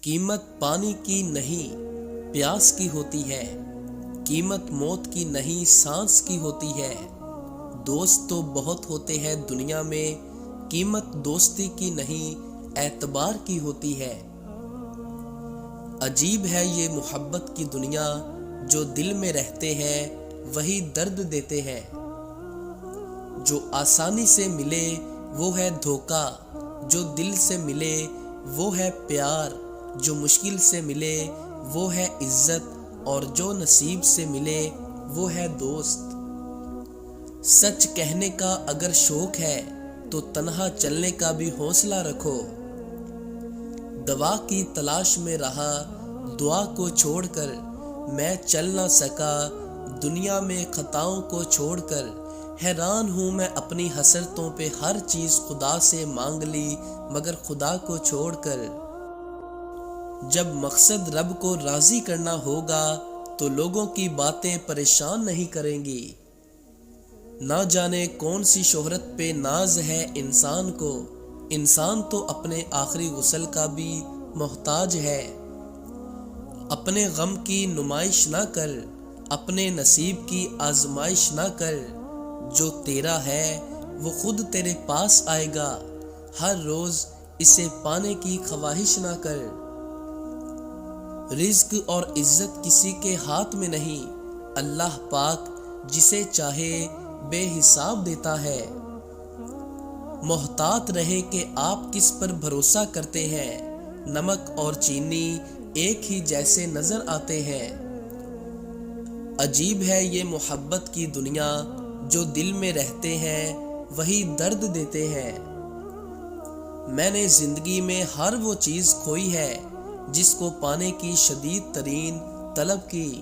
قیمت پانی کی نہیں پیاس کی ہوتی ہے، قیمت موت کی نہیں سانس کی ہوتی ہے۔ دوست تو بہت ہوتے ہیں دنیا میں، قیمت دوستی کی نہیں اعتبار کی ہوتی ہے۔ عجیب ہے یہ محبت کی دنیا، جو دل میں رہتے ہیں وہی درد دیتے ہیں۔ جو آسانی سے ملے وہ ہے دھوکا، جو دل سے ملے وہ ہے پیار، جو مشکل سے ملے وہ ہے عزت، اور جو نصیب سے ملے وہ ہے دوست۔ سچ کہنے کا اگر شوق ہے تو تنہا چلنے کا بھی حوصلہ رکھو۔ دوا کی تلاش میں رہا دعا کو چھوڑ کر، میں چل نہ سکا دنیا میں خطاؤں کو چھوڑ کر۔ حیران ہوں میں اپنی حسرتوں پہ، ہر چیز خدا سے مانگ لی مگر خدا کو چھوڑ کر۔ جب مقصد رب کو راضی کرنا ہوگا تو لوگوں کی باتیں پریشان نہیں کریں گی۔ نہ جانے کون سی شہرت پہ ناز ہے انسان کو، انسان تو اپنے آخری غسل کا بھی محتاج ہے۔ اپنے غم کی نمائش نہ کر، اپنے نصیب کی آزمائش نہ کر۔ جو تیرا ہے وہ خود تیرے پاس آئے گا، ہر روز اسے پانے کی خواہش نہ کر۔ رزق اور عزت کسی کے ہاتھ میں نہیں، اللہ پاک جسے چاہے بے حساب دیتا ہے۔ محتاط رہے کہ آپ کس پر بھروسہ کرتے ہیں، نمک اور چینی ایک ہی جیسے نظر آتے ہیں۔ عجیب ہے یہ محبت کی دنیا، جو دل میں رہتے ہیں وہی درد دیتے ہیں۔ میں نے زندگی میں ہر وہ چیز کھوئی ہے جس کو پانے کی شدید ترین طلب کی۔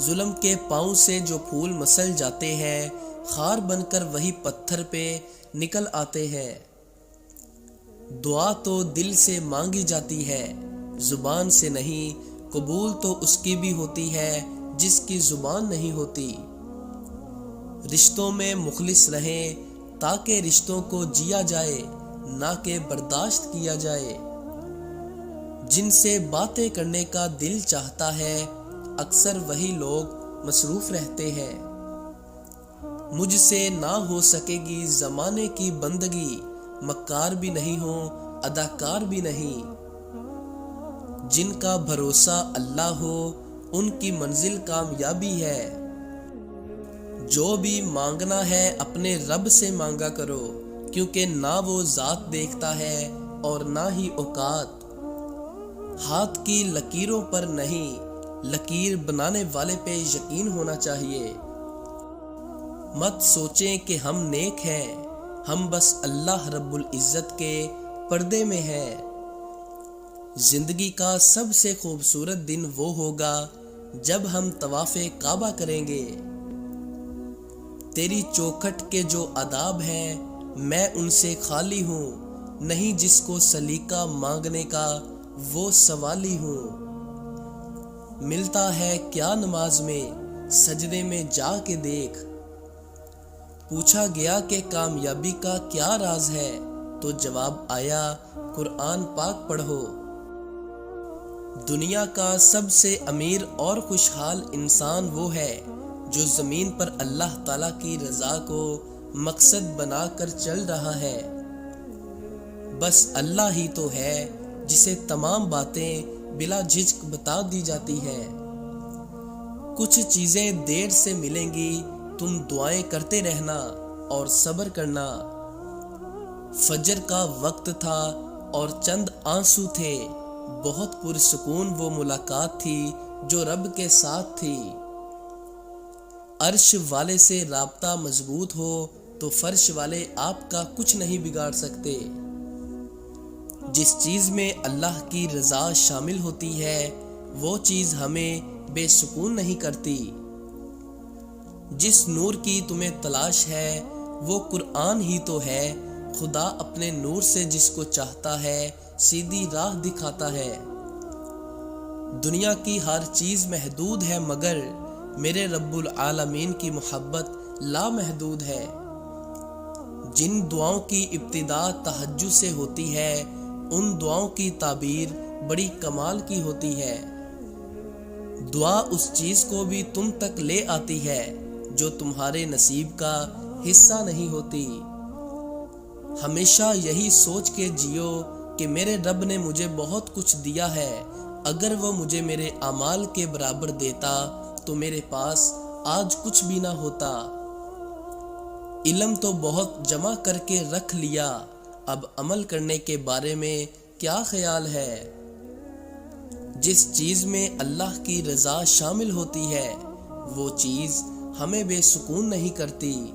ظلم کے پاؤں سے جو پھول مسل جاتے ہیں، خار بن کر وہی پتھر پہ نکل آتے ہیں۔ دعا تو دل سے مانگی جاتی ہے، زبان سے نہیں۔ قبول تو اس کی بھی ہوتی ہے جس کی زبان نہیں ہوتی۔ رشتوں میں مخلص رہیں تاکہ رشتوں کو جیا جائے، نہ کہ برداشت کیا جائے۔ جن سے باتیں کرنے کا دل چاہتا ہے، اکثر وہی لوگ مصروف رہتے ہیں۔ مجھ سے نہ ہو سکے گی زمانے کی بندگی، مکار بھی نہیں ہوں اداکار بھی نہیں۔ جن کا بھروسہ اللہ ہو ان کی منزل کامیابی ہے۔ جو بھی مانگنا ہے اپنے رب سے مانگا کرو، کیونکہ نہ وہ ذات دیکھتا ہے اور نہ ہی اوقات۔ ہاتھ کی لکیروں پر نہیں، لکیر بنانے والے پہ یقین ہونا چاہیے۔ مت سوچیں کہ ہم نیک ہیں، ہم بس اللہ رب العزت کے پردے میں ہیں۔ زندگی کا سب سے خوبصورت دن وہ ہوگا جب ہم طواف کعبہ کریں گے۔ تیری چوکھٹ کے جو آداب ہیں میں ان سے خالی ہوں، نہیں جس کو سلیقہ مانگنے کا وہ سوالی ہوں۔ ملتا ہے کیا نماز میں، سجدے میں جا کے دیکھ۔ پوچھا گیا کہ کامیابی کا کیا راز ہے، تو جواب آیا قرآن پاک پڑھو۔ دنیا کا سب سے امیر اور خوشحال انسان وہ ہے جو زمین پر اللہ تعالیٰ کی رضا کو مقصد بنا کر چل رہا ہے۔ بس اللہ ہی تو ہے جسے تمام باتیں بلا جھجک بتا دی جاتی ہیں۔ کچھ چیزیں دیر سے ملیں گی، تم دعائیں کرتے رہنا اور صبر کرنا۔ فجر کا وقت تھا اور چند آنسو تھے، بہت پرسکون وہ ملاقات تھی جو رب کے ساتھ تھی۔ عرش والے سے رابطہ مضبوط ہو تو فرش والے آپ کا کچھ نہیں بگاڑ سکتے۔ جس چیز میں اللہ کی رضا شامل ہوتی ہے وہ چیز ہمیں بے سکون نہیں کرتی۔ جس نور کی تمہیں تلاش ہے وہ قرآن ہی تو ہے، خدا اپنے نور سے جس کو چاہتا ہے سیدھی راہ دکھاتا ہے۔ دنیا کی ہر چیز محدود ہے مگر میرے رب العالمین کی محبت لامحدود ہے۔ جن دعاؤں کی ابتدا تہجد سے ہوتی ہے ان دعاؤں کی تعبیر بڑی کمال کی ہوتی ہے۔ دعا اس چیز کو بھی تم تک لے آتی ہے جو تمہارے نصیب کا حصہ نہیں ہوتی۔ ہمیشہ یہی سوچ کے جیو کہ میرے رب نے مجھے بہت کچھ دیا ہے، اگر وہ مجھے میرے اعمال کے برابر دیتا تو میرے پاس آج کچھ بھی نہ ہوتا۔ علم تو بہت جمع کر کے رکھ لیا، اب عمل کرنے کے بارے میں کیا خیال ہے؟ جس چیز میں اللہ کی رضا شامل ہوتی ہے وہ چیز ہمیں بے سکون نہیں کرتی۔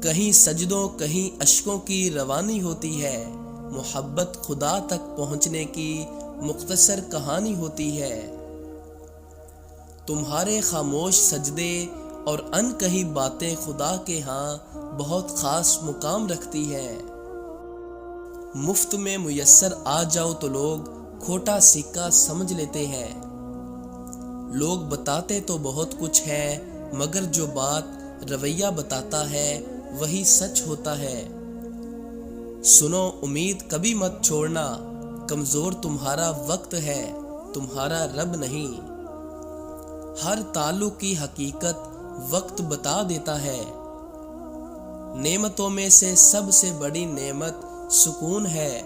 کہیں سجدوں کہیں اشکوں کی روانی ہوتی ہے، محبت خدا تک پہنچنے کی مختصر کہانی ہوتی ہے۔ تمہارے خاموش سجدے اور ان کہی باتیں خدا کے ہاں بہت خاص مقام رکھتی ہیں۔ مفت میں میسر آ جاؤ تو لوگ کھوٹا سکہ سمجھ لیتے ہیں۔ لوگ بتاتے تو بہت کچھ ہے، مگر جو بات رویہ بتاتا ہے وہی سچ ہوتا ہے۔ سنو، امید کبھی مت چھوڑنا، کمزور تمہارا وقت ہے، تمہارا رب نہیں۔ ہر تعلق کی حقیقت وقت بتا دیتا ہے۔ نعمتوں میں سے سب سے بڑی نعمت سکون ہے۔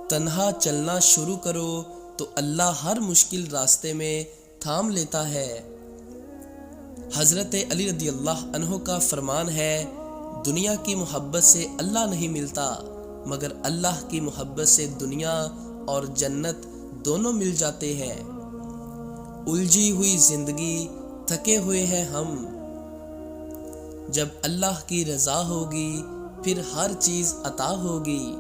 تنہا چلنا شروع کرو تو اللہ ہر مشکل راستے میں تھام لیتا ہے۔ حضرت علی رضی اللہ عنہ کا فرمان ہے، دنیا کی محبت سے اللہ نہیں ملتا، مگر اللہ کی محبت سے دنیا اور جنت دونوں مل جاتے ہیں۔ الجھی ہوئی زندگی، تھکے ہوئے ہیں ہم، جب اللہ کی رضا ہوگی پھر ہر چیز عطا ہوگی۔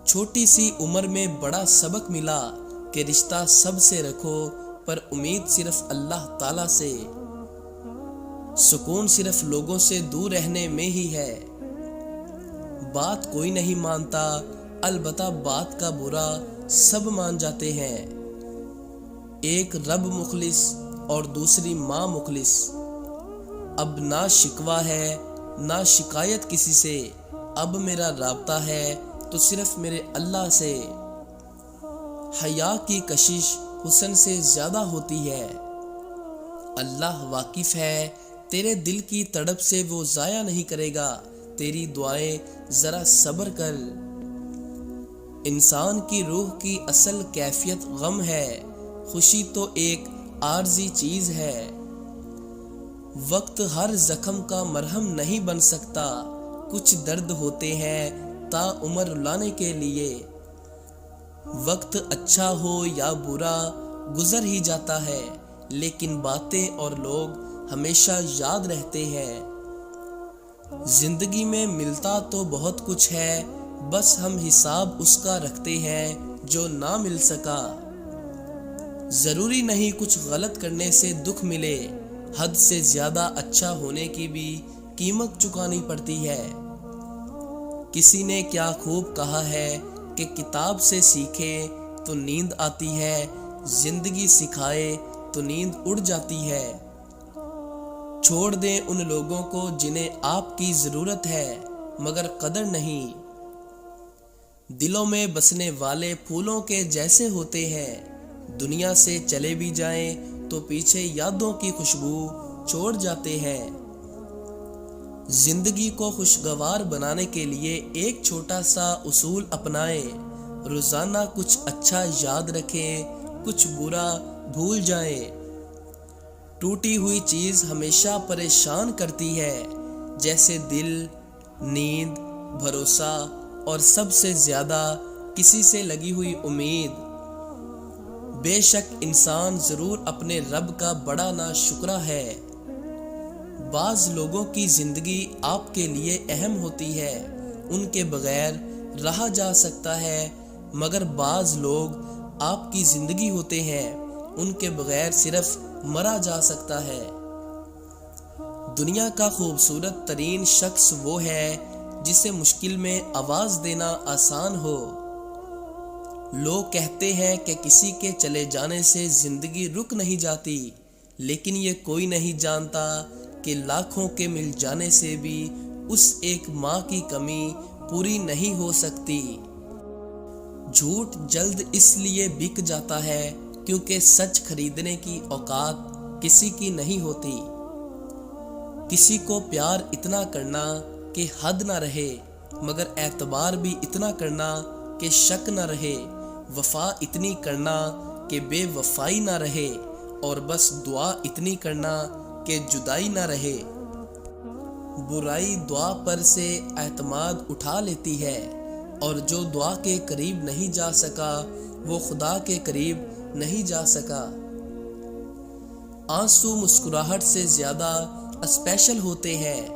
چھوٹی سی عمر میں بڑا سبق ملا کہ رشتہ سب سے رکھو پر امید صرف اللہ تعالی سے۔ سکون صرف لوگوں سے دور رہنے میں ہی ہے۔ بات کوئی نہیں مانتا، البتہ بات کا برا سب مان جاتے ہیں۔ ایک رب مخلص اور دوسری ماں مخلص۔ اب نہ شکوہ ہے نہ شکایت کسی سے، اب میرا رابطہ ہے تو صرف میرے اللہ سے۔ حیا کی کشش حسن سے زیادہ ہوتی ہے۔ اللہ واقف ہے، تیرے دل کی تڑپ سے وہ ضائع نہیں کرے گا، تیری دعائیں ذرا صبر کر۔ انسان کی روح کی اصل کیفیت غم ہے، خوشی تو ایک عارضی چیز ہے۔ وقت ہر زخم کا مرہم نہیں بن سکتا، کچھ درد ہوتے ہیں تا عمر رلانے کے لیے۔ وقت اچھا ہو یا برا گزر ہی جاتا ہے، لیکن باتیں اور لوگ ہمیشہ یاد رہتے ہیں۔ زندگی میں ملتا تو بہت کچھ ہے، بس ہم حساب اس کا رکھتے ہیں جو نہ مل سکا۔ ضروری نہیں کچھ غلط کرنے سے دکھ ملے، حد سے زیادہ اچھا ہونے کی بھی قیمت چکانی پڑتی ہے۔ کسی نے کیا خوب کہا ہے کہ کتاب سے سیکھے تو نیند آتی ہے، زندگی سکھائے تو نیند اڑ جاتی ہے۔ چھوڑ دیں ان لوگوں کو جنہیں آپ کی ضرورت ہے مگر قدر نہیں۔ دلوں میں بسنے والے پھولوں کے جیسے ہوتے ہیں، دنیا سے چلے بھی جائیں تو پیچھے یادوں کی خوشبو چھوڑ جاتے ہیں۔ زندگی کو خوشگوار بنانے کے لیے ایک چھوٹا سا اصول اپنائیں، روزانہ کچھ اچھا یاد رکھیں، کچھ برا بھول جائیں۔ ٹوٹی ہوئی چیز ہمیشہ پریشان کرتی ہے، جیسے دل، نیند، بھروسہ اور سب سے زیادہ کسی سے لگی ہوئی امید۔ بے شک انسان ضرور اپنے رب کا بڑا ناشکرا ہے۔ بعض لوگوں کی زندگی آپ کے لیے اہم ہوتی ہے، ان کے بغیر رہا جا سکتا ہے، مگر بعض لوگ آپ کی زندگی ہوتے ہیں، ان کے بغیر صرف مرا جا سکتا ہے۔ دنیا کا خوبصورت ترین شخص وہ ہے جسے مشکل میں آواز دینا آسان ہو۔ لوگ کہتے ہیں کہ کسی کے چلے جانے سے زندگی رک نہیں جاتی، لیکن یہ کوئی نہیں جانتا کہ لاکھوں کے مل جانے سے بھی اس ایک ماں کی کمی پوری نہیں ہو سکتی۔ جھوٹ جلد اس لیے بک جاتا ہے کیونکہ سچ خریدنے کی اوقات کسی کی نہیں ہوتی۔ کسی کو پیار اتنا کرنا کہ حد نہ رہے، مگر اعتبار بھی اتنا کرنا کہ شک نہ رہے، وفا اتنی کرنا کہ بے وفائی نہ رہے، اور بس دعا اتنی کرنا کہ جدائی نہ رہے۔ برائی دعا پر سے اعتماد اٹھا لیتی ہے، اور جو دعا کے قریب نہیں جا سکا وہ خدا کے قریب نہیں جا سکا۔ آنسو مسکراہٹ سے زیادہ اسپیشل ہوتے ہیں،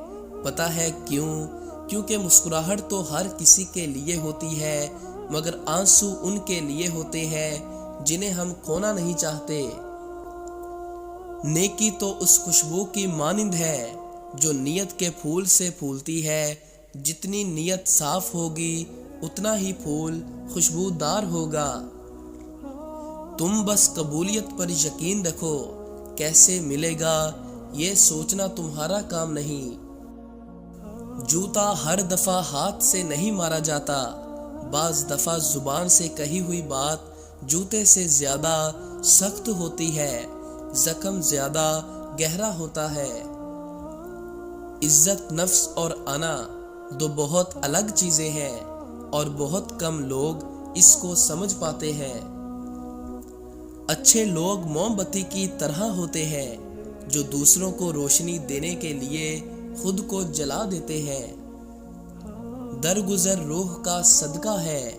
پتہ ہے کیوں؟ کیونکہ مسکراہٹ تو ہر کسی کے لیے ہوتی ہے، مگر آنسو ان کے لیے ہوتے ہیں جنہیں ہم کھونا نہیں چاہتے۔ نیکی تو اس خوشبو کی مانند ہے جو نیت کے پھول سے پھولتی ہے، جتنی نیت صاف ہوگی اتنا ہی پھول خوشبودار ہوگا۔ تم بس قبولیت پر یقین رکھو، کیسے ملے گا یہ سوچنا تمہارا کام نہیں۔ جوتا ہر دفعہ ہاتھ سے نہیں مارا جاتا، بعض دفعہ زبان سے کہی ہوئی بات جوتے سے زیادہ سخت ہوتی ہے، زخم زیادہ گہرا ہوتا ہے۔ عزت نفس اور انا دو بہت الگ چیزیں ہیں، اور بہت کم لوگ اس کو سمجھ پاتے ہیں۔ اچھے لوگ موم بتی کی طرح ہوتے ہیں جو دوسروں کو روشنی دینے کے لیے خود کو جلا دیتے ہیں۔ درگزر روح کا صدقہ ہے۔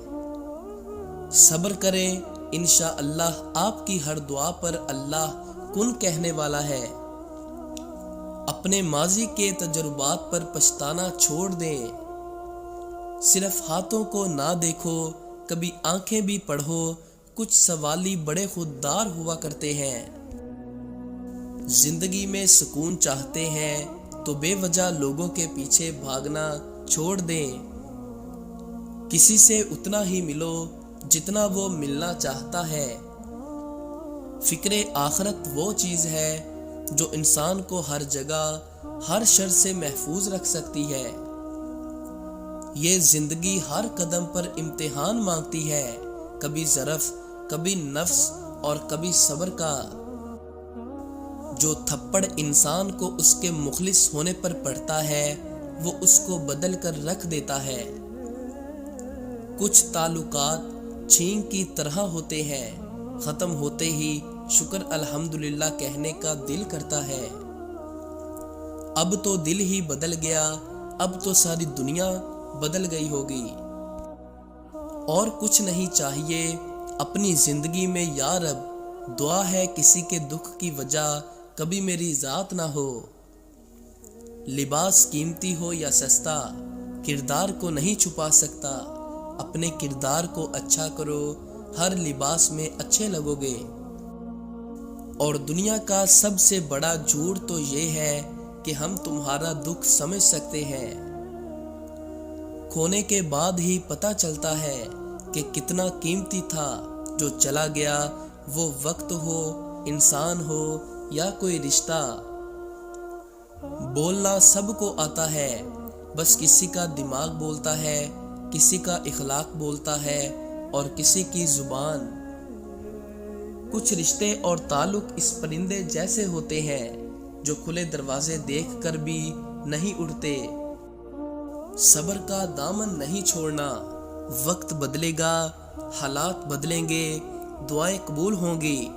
صبر کریں، انشاءاللہ آپ کی ہر دعا پر اللہ کن کہنے والا ہے۔ اپنے ماضی کے تجربات پر پچھتانا چھوڑ دیں۔ صرف ہاتھوں کو نہ دیکھو، کبھی آنکھیں بھی پڑھو۔ کچھ سوالی بڑے خوددار ہوا کرتے ہیں۔ زندگی میں سکون چاہتے ہیں تو بے وجہ لوگوں کے پیچھے بھاگنا چھوڑ دیں۔ کسی سے اتنا ہی ملو جتنا وہ ملنا چاہتا ہے۔ فکر آخرت وہ چیز ہے جو انسان کو ہر جگہ ہر شر سے محفوظ رکھ سکتی ہے۔ یہ زندگی ہر قدم پر امتحان مانگتی ہے، کبھی ظرف، کبھی نفس اور کبھی صبر کا۔ جو تھپڑ انسان کو اس کے مخلص ہونے پر پڑتا ہے وہ اس کو بدل کر رکھ دیتا ہے۔ کچھ تعلقات چھین کی طرح ہوتے ہیں، ختم ہوتے ہی شکر الحمدللہ کہنے کا دل کرتا ہے۔ اب تو دل ہی بدل گیا، اب تو ساری دنیا بدل گئی ہوگی۔ اور کچھ نہیں چاہیے اپنی زندگی میں یا رب، دعا ہے کسی کے دکھ کی وجہ کبھی میری ذات نہ ہو۔ لباس قیمتی ہو یا سستا، کردار کو نہیں چھپا سکتا۔ اپنے کردار کو اچھا کرو، ہر لباس میں اچھے لگو گے۔ اور دنیا کا سب سے بڑا جھوٹ تو یہ ہے کہ ہم تمہارا دکھ سمجھ سکتے ہیں۔ کھونے کے بعد ہی پتہ چلتا ہے کہ کتنا قیمتی تھا۔ جو چلا گیا وہ وقت ہو، انسان ہو یا کوئی رشتہ۔ بولنا سب کو آتا ہے، بس کسی کا دماغ بولتا ہے، کسی کا اخلاق بولتا ہے اور کسی کی زبان۔ کچھ رشتے اور تعلق اس پرندے جیسے ہوتے ہیں جو کھلے دروازے دیکھ کر بھی نہیں اڑتے۔ صبر کا دامن نہیں چھوڑنا، وقت بدلے گا، حالات بدلیں گے، دعائیں قبول ہوں گی۔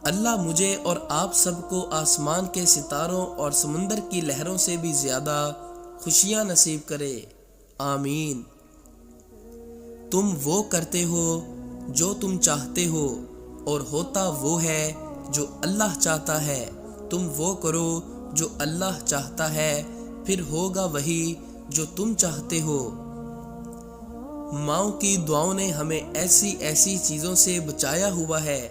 اللہ مجھے اور آپ سب کو آسمان کے ستاروں اور سمندر کی لہروں سے بھی زیادہ خوشیاں نصیب کرے، آمین۔ تم وہ کرتے ہو جو تم چاہتے ہو، اور ہوتا وہ ہے جو اللہ چاہتا ہے۔ تم وہ کرو جو اللہ چاہتا ہے، پھر ہوگا وہی جو تم چاہتے ہو۔ ماؤں کی دعاؤں نے ہمیں ایسی ایسی چیزوں سے بچایا ہوا ہے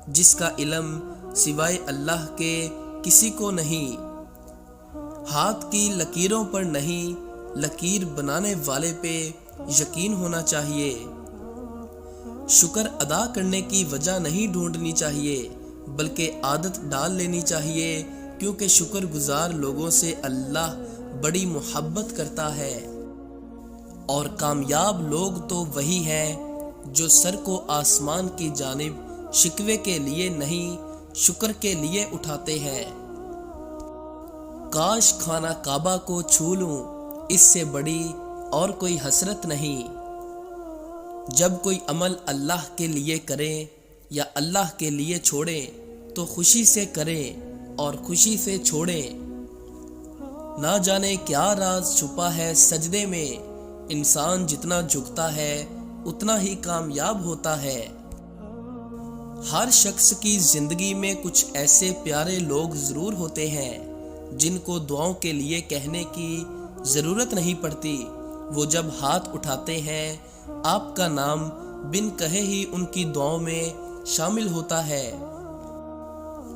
جس کا علم سوائے اللہ کے کسی کو نہیں۔ ہاتھ کی لکیروں پر نہیں، لکیر بنانے والے پہ یقین ہونا چاہیے۔ شکر ادا کرنے کی وجہ نہیں ڈھونڈنی چاہیے، بلکہ عادت ڈال لینی چاہیے، کیونکہ شکر گزار لوگوں سے اللہ بڑی محبت کرتا ہے۔ اور کامیاب لوگ تو وہی ہیں جو سر کو آسمان کی جانب شکوے کے لیے نہیں شکر کے لیے اٹھاتے ہیں۔ کاش خانہ کعبہ کو چھو لوں، اس سے بڑی اور کوئی حسرت نہیں۔ جب کوئی عمل اللہ کے لیے کریں یا اللہ کے لیے چھوڑیں تو خوشی سے کریں اور خوشی سے چھوڑیں۔ نہ جانے کیا راز چھپا ہے سجدے میں، انسان جتنا جھکتا ہے اتنا ہی کامیاب ہوتا ہے۔ ہر شخص کی زندگی میں کچھ ایسے پیارے لوگ ضرور ہوتے ہیں جن کو دعاؤں کے لیے کہنے کی ضرورت نہیں پڑتی۔ وہ جب ہاتھ اٹھاتے ہیں آپ کا نام بن کہے ہی ان کی دعاؤں میں شامل ہوتا ہے۔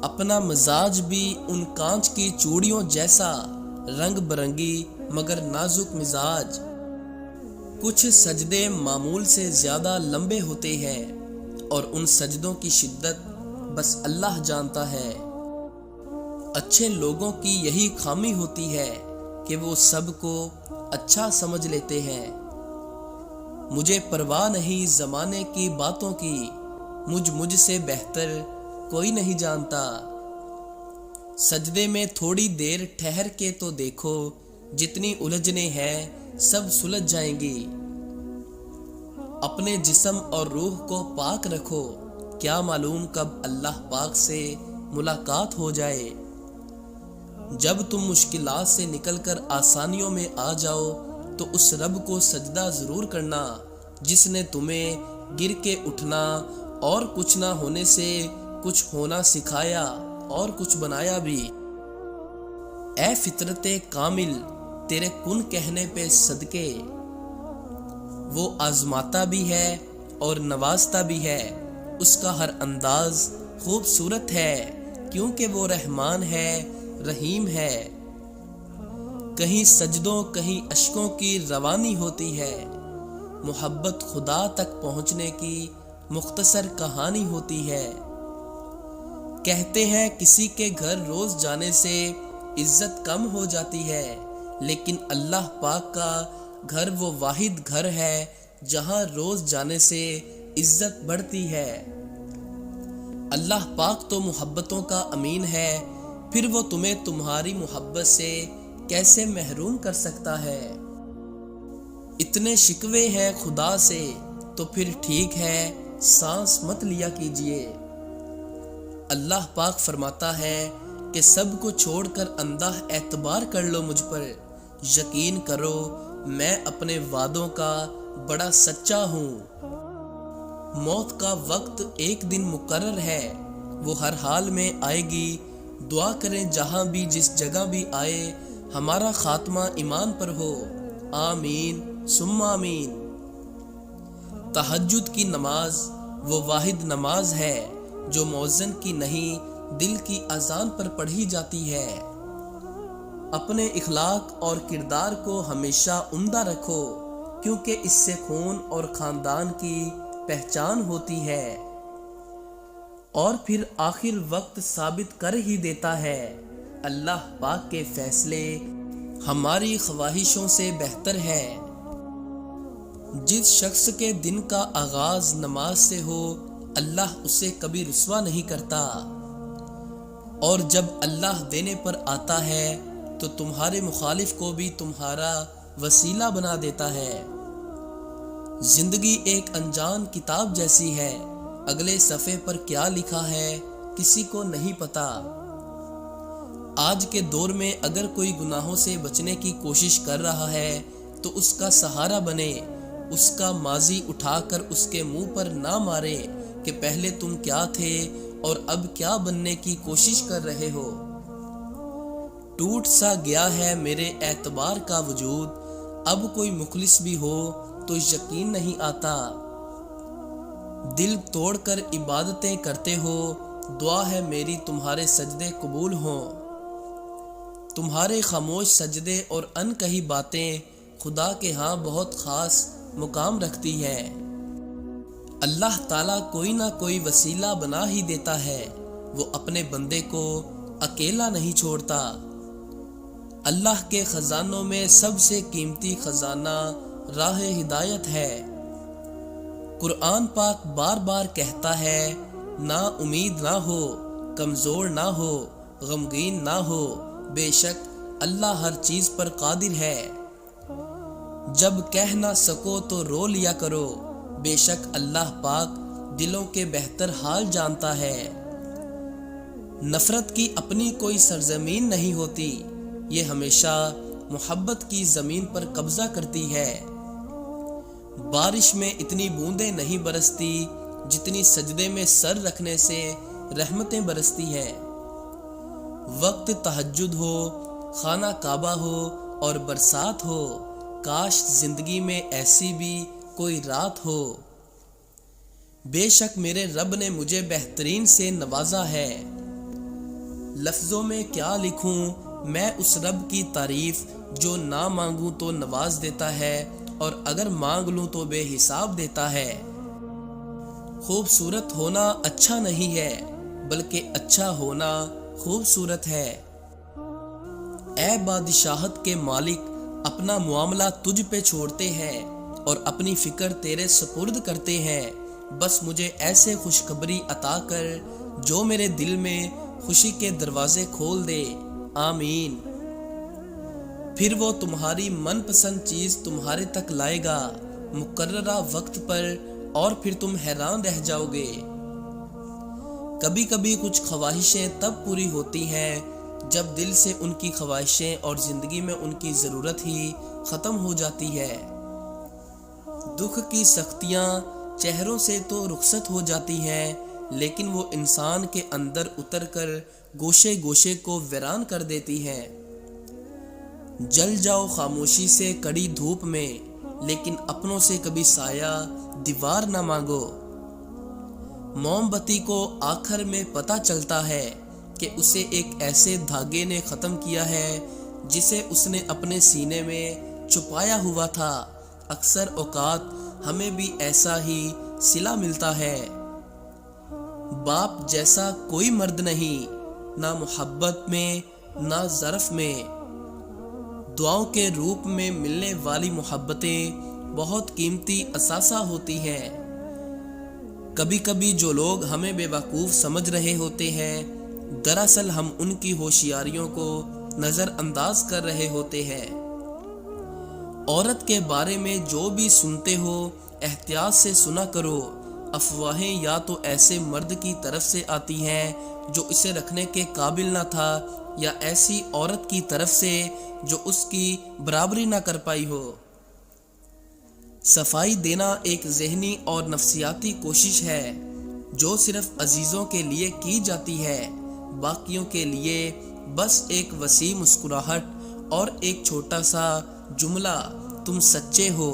اپنا مزاج بھی ان کانچ کی چوڑیوں جیسا رنگ برنگی مگر نازک مزاج۔ کچھ سجدے معمول سے زیادہ لمبے ہوتے ہیں اور ان سجدوں کی شدت بس اللہ جانتا ہے۔ اچھے لوگوں کی یہی خامی ہوتی ہے کہ وہ سب کو اچھا سمجھ لیتے ہیں۔ مجھے پرواہ نہیں زمانے کی باتوں کی، مجھ سے بہتر کوئی نہیں جانتا۔ سجدے میں تھوڑی دیر ٹھہر کے تو دیکھو، جتنی الجھنیں ہیں سب سلجھ جائیں گی۔ اپنے جسم اور روح کو پاک رکھو، کیا معلوم کب اللہ پاک سے ملاقات ہو جائے۔ جب تم مشکلات سے نکل کر آسانیوں میں آ جاؤ تو اس رب کو سجدہ ضرور کرنا جس نے تمہیں گر کے اٹھنا اور کچھ نہ ہونے سے کچھ ہونا سکھایا اور کچھ بنایا بھی۔ اے فطرت کامل، تیرے کن کہنے پہ صدقے، وہ آزماتا بھی ہے اور نوازتا بھی ہے۔ اس کا ہر انداز خوبصورت ہے کیونکہ وہ رحمان ہے، رحیم ہے۔ کہیں سجدوں کہیں اشکوں کی روانی ہوتی ہے۔ محبت خدا تک پہنچنے کی مختصر کہانی ہوتی ہے۔ کہتے ہیں کسی کے گھر روز جانے سے عزت کم ہو جاتی ہے، لیکن اللہ پاک کا گھر وہ واحد گھر ہے جہاں روز جانے سے عزت بڑھتی ہے۔ اللہ پاک تو محبتوں کا امین ہے، پھر وہ تمہیں تمہاری محبت سے کیسے محروم کر سکتا ہے۔ اتنے شکوے ہیں خدا سے تو پھر ٹھیک ہے سانس مت لیا کیجیے۔ اللہ پاک فرماتا ہے کہ سب کو چھوڑ کر اندھا اعتبار کر لو مجھ پر، یقین کرو میں اپنے وعدوں کا بڑا سچا ہوں۔ موت کا وقت ایک دن مقرر ہے، وہ ہر حال میں آئے گی۔ دعا کریں جہاں بھی جس جگہ بھی آئے ہمارا خاتمہ ایمان پر ہو، آمین ثم آمین۔ تہجد کی نماز وہ واحد نماز ہے جو مؤذن کی نہیں دل کی اذان پر پڑھی جاتی ہے۔ اپنے اخلاق اور کردار کو ہمیشہ عمدہ رکھو کیونکہ اس سے خون اور خاندان کی پہچان ہوتی ہے، اور پھر آخر وقت ثابت کر ہی دیتا ہے۔ اللہ پاک کے فیصلے ہماری خواہشوں سے بہتر ہے۔ جس شخص کے دن کا آغاز نماز سے ہو اللہ اسے کبھی رسوا نہیں کرتا، اور جب اللہ دینے پر آتا ہے تو تمہارے مخالف کو بھی تمہارا وسیلہ بنا دیتا ہے۔ زندگی ایک انجان کتاب جیسی ہے، اگلے صفحے پر کیا لکھا ہے کسی کو نہیں پتا۔ آج کے دور میں اگر کوئی گناہوں سے بچنے کی کوشش کر رہا ہے تو اس کا سہارا بنے، اس کا ماضی اٹھا کر اس کے منہ پر نہ مارے کہ پہلے تم کیا تھے اور اب کیا بننے کی کوشش کر رہے ہو۔ ٹوٹ سا گیا ہے میرے اعتبار کا وجود، اب کوئی مخلص بھی ہو تو یقین نہیں آتا۔ دل توڑ کر عبادتیں کرتے ہو، دعا ہے میری تمہارے سجدے قبول ہوں۔ تمہارے خاموش سجدے اور انکہی باتیں خدا کے ہاں بہت خاص مقام رکھتی ہے۔ اللہ تعالیٰ کوئی نہ کوئی وسیلہ بنا ہی دیتا ہے، وہ اپنے بندے کو اکیلا نہیں چھوڑتا۔ اللہ کے خزانوں میں سب سے قیمتی خزانہ راہ ہدایت ہے۔ قرآن پاک بار بار کہتا ہے نا امید نہ ہو، کمزور نہ ہو، غمگین نہ ہو، بے شک اللہ ہر چیز پر قادر ہے۔ جب کہہ نہ سکو تو رو لیا کرو، بے شک اللہ پاک دلوں کے بہتر حال جانتا ہے۔ نفرت کی اپنی کوئی سرزمین نہیں ہوتی، یہ ہمیشہ محبت کی زمین پر قبضہ کرتی ہے۔ بارش میں اتنی بوندیں نہیں برستی جتنی سجدے میں سر رکھنے سے رحمتیں برستی ہیں۔ وقت تہجد ہو، خانہ کعبہ ہو اور برسات ہو، کاش زندگی میں ایسی بھی کوئی رات ہو۔ بے شک میرے رب نے مجھے بہترین سے نوازا ہے۔ لفظوں میں کیا لکھوں میں اس رب کی تعریف جو نہ مانگوں تو نواز دیتا ہے اور اگر مانگ لوں تو بے حساب دیتا ہے۔ خوبصورت ہونا اچھا نہیں ہے بلکہ اچھا ہونا خوبصورت ہے۔ اے بادشاہت کے مالک، اپنا معاملہ تجھ پہ چھوڑتے ہیں اور اپنی فکر تیرے سپرد کرتے ہیں۔ بس مجھے ایسے خوشخبری عطا کر جو میرے دل میں خوشی کے دروازے کھول دے، آمین۔ پھر وہ تمہاری من پسند چیز تمہارے تک لائے گا مقررہ وقت پر، اور پھر تم حیران رہ جاؤ گے۔ کبھی کبھی کچھ خواہشیں تب پوری ہوتی ہیں جب دل سے ان کی خواہشیں اور زندگی میں ان کی ضرورت ہی ختم ہو جاتی ہے۔ دکھ کی سختیاں چہروں سے تو رخصت ہو جاتی ہیں، لیکن وہ انسان کے اندر اتر کر گوشے گوشے کو ویران کر دیتی ہیں۔ جل جاؤ خاموشی سے کڑی دھوپ میں، لیکن اپنوں سے کبھی سایہ دیوار نہ مانگو۔ موم بتی کو آخر میں پتہ چلتا ہے کہ اسے ایک ایسے دھاگے نے ختم کیا ہے جسے اس نے اپنے سینے میں چھپایا ہوا تھا۔ اکثر اوقات ہمیں بھی ایسا ہی صلہ ملتا ہے۔ باپ جیسا کوئی مرد نہیں، نہ محبت میں نہ ظرف میں۔ دعاؤں کے روپ میں ملنے والی محبتیں بہت قیمتی اثاثہ ہوتی ہیں۔ کبھی کبھی جو لوگ ہمیں بے وقوف سمجھ رہے ہوتے ہیں، دراصل ہم ان کی ہوشیاریوں کو نظر انداز کر رہے ہوتے ہیں۔ عورت کے بارے میں جو بھی سنتے ہو احتیاط سے سنا کرو۔ افواہیں یا تو ایسے مرد کی طرف سے آتی ہیں جو اسے رکھنے کے قابل نہ تھا، یا ایسی عورت کی طرف سے جو اس کی برابری نہ کر پائی ہو۔ صفائی دینا ایک ذہنی اور نفسیاتی کوشش ہے جو صرف عزیزوں کے لیے کی جاتی ہے، باقیوں کے لیے بس ایک وسیع مسکراہٹ اور ایک چھوٹا سا جملہ تم سچے ہو۔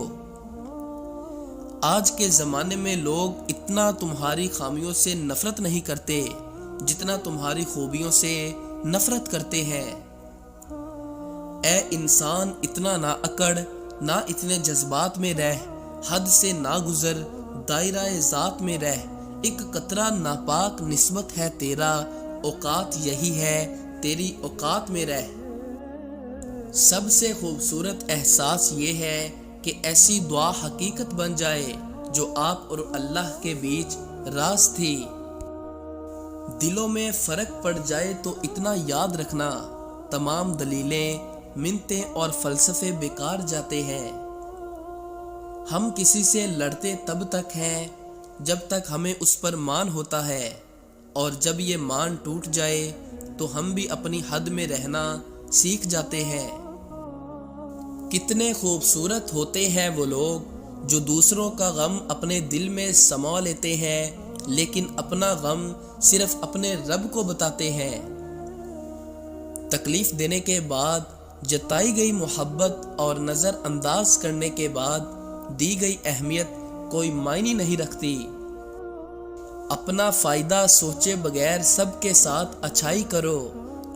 آج کے زمانے میں لوگ اتنا تمہاری خامیوں سے نفرت نہیں کرتے جتنا تمہاری خوبیوں سے نفرت کرتے ہیں۔ اے انسان، اتنا نہ اکڑ، نہ اتنے جذبات میں رہ، حد سے نہ گزر، دائرہ ذات میں رہ۔ ایک قطرہ ناپاک نسبت ہے تیرا، اوقات یہی ہے، تیری اوقات میں رہ۔ سب سے خوبصورت احساس یہ ہے کہ ایسی دعا حقیقت بن جائے جو آپ اور اللہ کے بیچ راز تھی۔ دلوں میں فرق پڑ جائے تو اتنا یاد رکھنا، تمام دلیلیں، منتیں اور فلسفے بیکار جاتے ہیں۔ ہم کسی سے لڑتے تب تک ہیں جب تک ہمیں اس پر مان ہوتا ہے، اور جب یہ مان ٹوٹ جائے تو ہم بھی اپنی حد میں رہنا سیکھ جاتے ہیں۔ کتنے خوبصورت ہوتے ہیں وہ لوگ جو دوسروں کا غم اپنے دل میں سما لیتے ہیں، لیکن اپنا غم صرف اپنے رب کو بتاتے ہیں۔ تکلیف دینے کے بعد جتائی گئی محبت اور نظر انداز کرنے کے بعد دی گئی اہمیت کوئی معنی نہیں رکھتی۔ اپنا فائدہ سوچے بغیر سب کے ساتھ اچھائی کرو،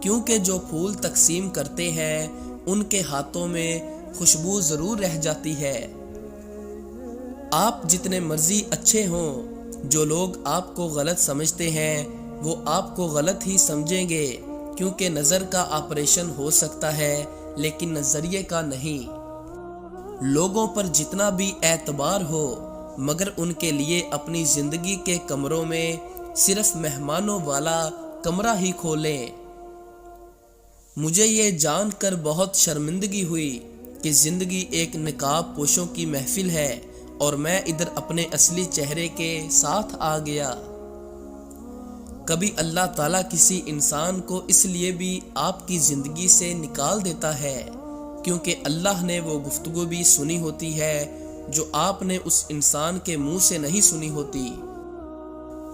کیونکہ جو پھول تقسیم کرتے ہیں ان کے ہاتھوں میں خوشبو ضرور رہ جاتی ہے۔ آپ جتنے مرضی اچھے ہوں، جو لوگ آپ کو غلط سمجھتے ہیں وہ آپ کو غلط ہی سمجھیں گے، کیونکہ نظر کا آپریشن ہو سکتا ہے لیکن نظریے کا نہیں۔ لوگوں پر جتنا بھی اعتبار ہو مگر ان کے لیے اپنی زندگی کے کمروں میں صرف مہمانوں والا کمرہ ہی کھولیں۔ مجھے یہ جان کر بہت شرمندگی ہوئی کہ زندگی ایک نقاب پوشوں کی محفل ہے اور میں ادھر اپنے اصلی چہرے کے ساتھ آ گیا۔ کبھی اللہ تعالیٰ کسی انسان کو اس لیے بھی آپ کی زندگی سے نکال دیتا ہے کیونکہ اللہ نے وہ گفتگو بھی سنی ہوتی ہے جو آپ نے اس انسان کے منہ سے نہیں سنی ہوتی۔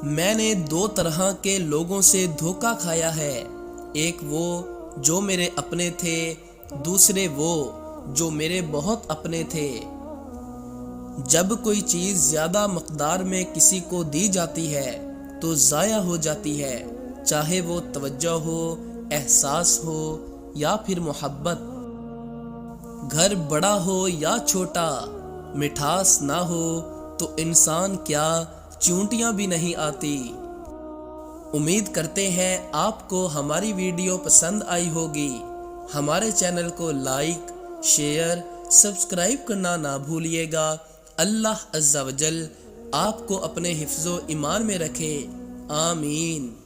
میں نے دو طرح کے لوگوں سے دھوکہ کھایا ہے، ایک وہ جو میرے اپنے تھے، دوسرے وہ جو میرے بہت اپنے تھے۔ جب کوئی چیز زیادہ مقدار میں کسی کو دی جاتی ہے تو ضائع ہو جاتی ہے، چاہے وہ توجہ ہو، احساس ہو یا پھر محبت۔ گھر بڑا ہو یا چھوٹا، مٹھاس نہ ہو تو انسان کیا چونٹیاں بھی نہیں آتی۔ امید کرتے ہیں آپ کو ہماری ویڈیو پسند آئی ہوگی۔ ہمارے چینل کو لائک، شیئر، سبسکرائب کرنا نہ بھولیے گا۔ اللہ عز و جل آپ کو اپنے حفظ و ایمان میں رکھے، آمین۔